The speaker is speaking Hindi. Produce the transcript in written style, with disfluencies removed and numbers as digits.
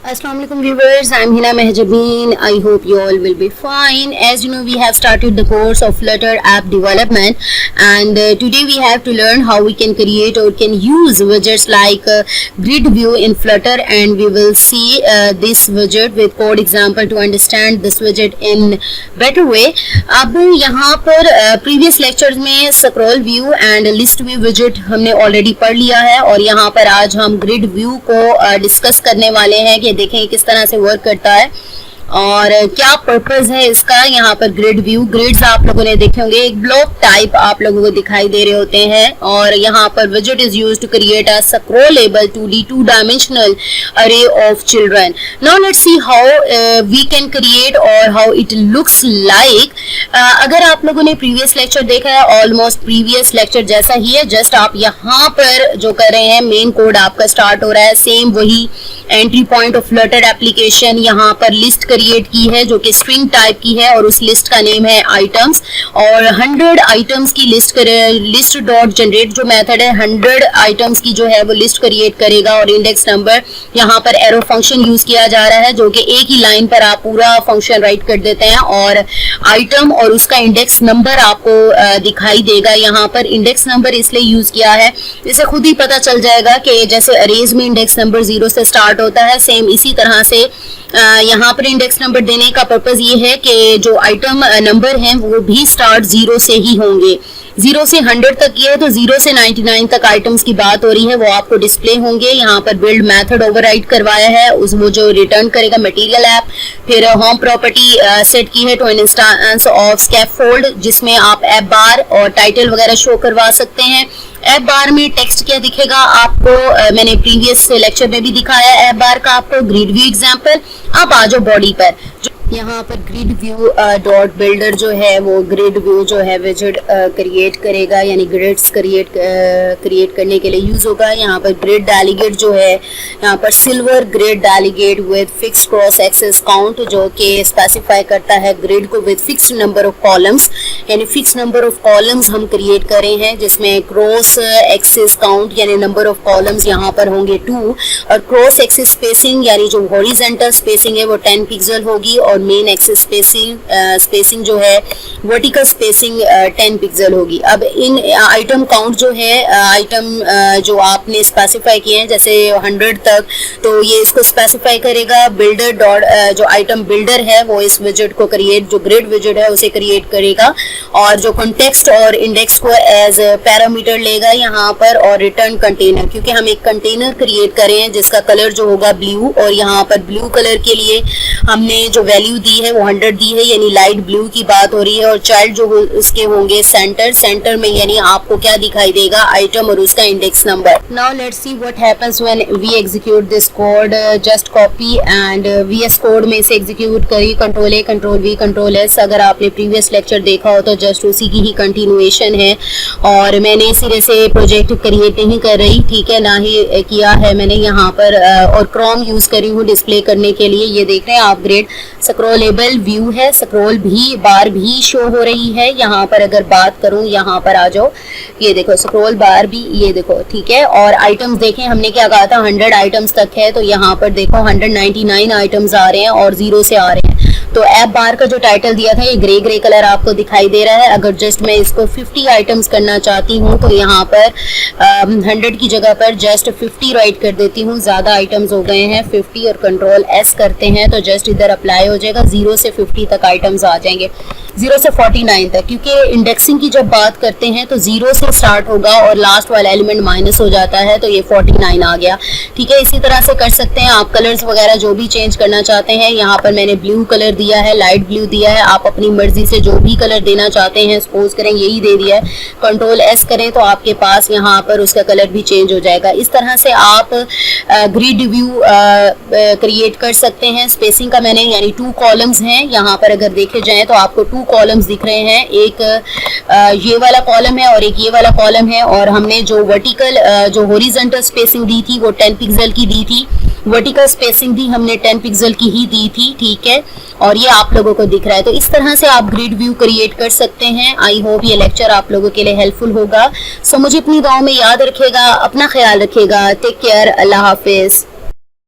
Assalamualaikum viewers, I'm Hina Mehjabeen. I hope you all will be fine. As you know, we have started the course of Flutter app development, and today we have to learn how we can create or can use widgets like grid view in Flutter, and we will see this widget with code example to understand this widget in better way. अब यहाँ पर previous lectures में scroll view and list view widget हमने already पढ़ लिया है, और यहाँ पर आज हम grid view को डिस्कस करने वाले हैं कि देखें किस तरह से वर्क करता है और क्या पर्पस है इसका। यहाँ पर ग्रिड व्यू, ग्रिड्स आप लोगों ने देखे होंगे, एक ब्लॉक टाइप आप लोगों को दिखाई दे रहे होते हैं, और यहाँ पर विजेट is used to create a scrollable 2D 2-dimensional array of children. Now let's see how we can create और how it looks like. अगर आप लोगों ने प्रीवियस लेक्चर देखा है, ऑलमोस्ट प्रीवियस लेक्चर जैसा ही है, जस्ट आप यहाँ पर जो कर रहे हैं मेन कोड आपका स्टार्ट हो रहा है, सेम वही entry point of Flutter application. यहाँ पर लिस्ट क्रिएट की है जो कि स्ट्रिंग टाइप की है, और उस लिस्ट का नेम है आइटम्स, और 100 आइटम्स की लिस्ट डॉट जनरेट जो मेथड है 100 आइटम्स की जो है वो लिस्ट क्रिएट करेगा, और इंडेक्स नंबर यहाँ पर एरो फंक्शन यूज किया जा रहा है जो कि एक ही लाइन पर आप पूरा फंक्शन राइट कर देते हैं, और आइटम और उसका इंडेक्स नंबर आपको दिखाई देगा। यहाँ पर इंडेक्स नंबर इसलिए यूज किया है, इसे खुद ही पता चल जाएगा कि जैसे अरेज में इंडेक्स नंबर 0 से स्टार्ट होता है, सेम इसी तरह से यहाँ पर इंडेक्स नंबर देने का पर्पस ये है कि जो आइटम नंबर हैं वो भी स्टार्ट 0 से ही होंगे। 0 से 100 तक ये है, तो 0 से 99 तक आइटम्स की बात हो रही है, वो आपको डिस्प्ले होंगे। यहाँ पर बिल्ड मेथड ओवरराइड करवाया है, उस वो जो रिटर्न करेगा मटेरियल ऐप। फिर होम प्रॉपर्टी सेट की है to an instance of scaffold, जिसमें आप ऐप बार और टाइटल वगैरह शो करवा सकते हैं। ऐप बार में टेक्स्ट क्या दिखेगा आपको, मैंने प्रीवियस लेक्चर में भी दिखाया ऐप बार का आपको ग्रिड व्यू एग्जांपल। अब आ जाओ बॉडी पर, यहाँ पर ग्रिड व्यू डॉट बिल्डर जो है वो ग्रिड व्यू जो है विजेट क्रिएट करेगा, यानी ग्रिड्स क्रिएट करने के लिए यूज होगा। यहाँ पर ग्रिड डेलीगेट जो है, यहाँ पर silver grid delegate with fixed cross axis count, जो कि स्पेसिफाई करता है ग्रिड को with fixed number of columns, यानी फिक्स नंबर ऑफ कॉलम्स हम क्रिएट कर रहे हैं, जिसमें क्रॉस एक्सेस काउंट यानी नंबर ऑफ कॉलम्स यहाँ पर होंगे 2, और क्रॉस एक्सेस स्पेसिंग यानी जो हॉरिजॉन्टल स्पेसिंग है वो 10 पिक्सल होगी, और मेन एक्सेस स्पेसिंग जो है वर्टिकल स्पेसिंग 10 पिक्सल होगी। अब इन आइटम काउंट जो है, आइटम जो आपने स्पेसिफाई किए हैं जैसे 100 तक, तो ये इसको स्पेसिफाई करेगा। बिल्डर डॉट जो आइटम बिल्डर है वो इस विजेट को क्रिएट, जो ग्रिड विजेट है उसे क्रिएट करेगा, और जो कॉन्टेक्स्ट और इंडेक्स को एज पैरामीटर लेगा यहाँ पर, और रिटर्न कंटेनर, क्योंकि हम एक कंटेनर क्रिएट कर रहे हैं जिसका कलर जो होगा ब्लू, और यहाँ पर ब्लू कलर के लिए हमने जो वैल्यू दी है वो 100 दी है, यानी लाइट ब्लू की बात हो रही है, और चाइल्ड जो उसके होंगे सेंटर में, यानी आपको क्या दिखाई देगा, आइटम और उसका index number. Now let's see what happens when we execute this code. Just copy and VS code में से एग्जीक्यूट करिए, control A control V control S. अगर आपने प्रीवियस लेक्चर देखा हो तो जस्ट उसी की ही कंटिन्यूएशन है, और मैंने सिरे से प्रोजेक्ट क्रिएट नहीं कर रही, ठीक है, ना ही किया है मैंने यहाँ पर, और क्रोम यूज करी हूँ डिस्प्ले करने के लिए। ये देख रहे हैं आप, ग्रिड स्क्रॉलेबल व्यू है, स्क्रॉल भी बार भी शो हो रही है। यहाँ पर अगर बात करूँ, यहाँ पर आ जाओ, ये देखो स्क्रॉल बार भी, ये देखो, ठीक है। और आइटम्स देखें, हमने क्या कहा था 100 आइटम्स तक है, तो यहाँ पर देखो 199 आइटम्स आ रहे हैं और 0 से आ रहे हैं। तो ऐप बार का जो टाइटल दिया था ये ग्रे कलर आपको दिखाई दे रहा है। अगर जस्ट मैं इसको 50 आइटम्स करना चाहती हूँ तो यहाँ पर 100 की जगह पर जस्ट 50 राइट कर देती हूँ, ज्यादा आइटम्स हो गए हैं 50, और कंट्रोल एस करते हैं तो जस्ट इधर अप्लाई हो जाएगा, 0 से 50 तक आइटम्स आ जाएंगे, 0 से 49 तक, क्योंकि इंडेक्सिंग की जब बात करते हैं तो 0 से स्टार्ट होगा और लास्ट वाला एलिमेंट माइनस हो जाता है, तो ये 49 आ गया, ठीक है। इसी तरह से कर सकते हैं आप, कलर्स वगैरह जो भी चेंज करना चाहते हैं। यहाँ पर मैंने ब्लू कलर दिया है, लाइट ब्लू दिया है, आप अपनी मर्जी से जो भी कलर देना चाहते हैं, सपोज करें यही दे दिया है, कंट्रोल एस करें तो आपके पास यहाँ पर उसका कलर भी चेंज हो जाएगा। इस तरह से आप ग्रिड व्यू क्रिएट कर सकते हैं। स्पेसिंग का मैंने, यानी 2 कॉलम्स हैं यहाँ पर, अगर देखे जाएं तो आपको 2 कॉलम्स दिख रहे हैं, एक ये वाला कॉलम है और एक ये वाला कॉलम है, और हमने जो वर्टिकल जो हॉरिजॉन्टल स्पेसिंग दी थी वो 10 पिक्सल की दी थी, वर्टिकल स्पेसिंग भी हमने 10 पिक्सल की ही दी थी, ठीक है, और ये आप लोगों को दिख रहा है। तो इस तरह से आप ग्रिड व्यू क्रिएट कर सकते हैं। आई होप ये लेक्चर आप लोगों के लिए हेल्पफुल होगा। सो मुझे अपनी दुआओं में याद रखिएगा, अपना ख्याल रखिएगा। टेक केयर, अल्लाह हाफिज।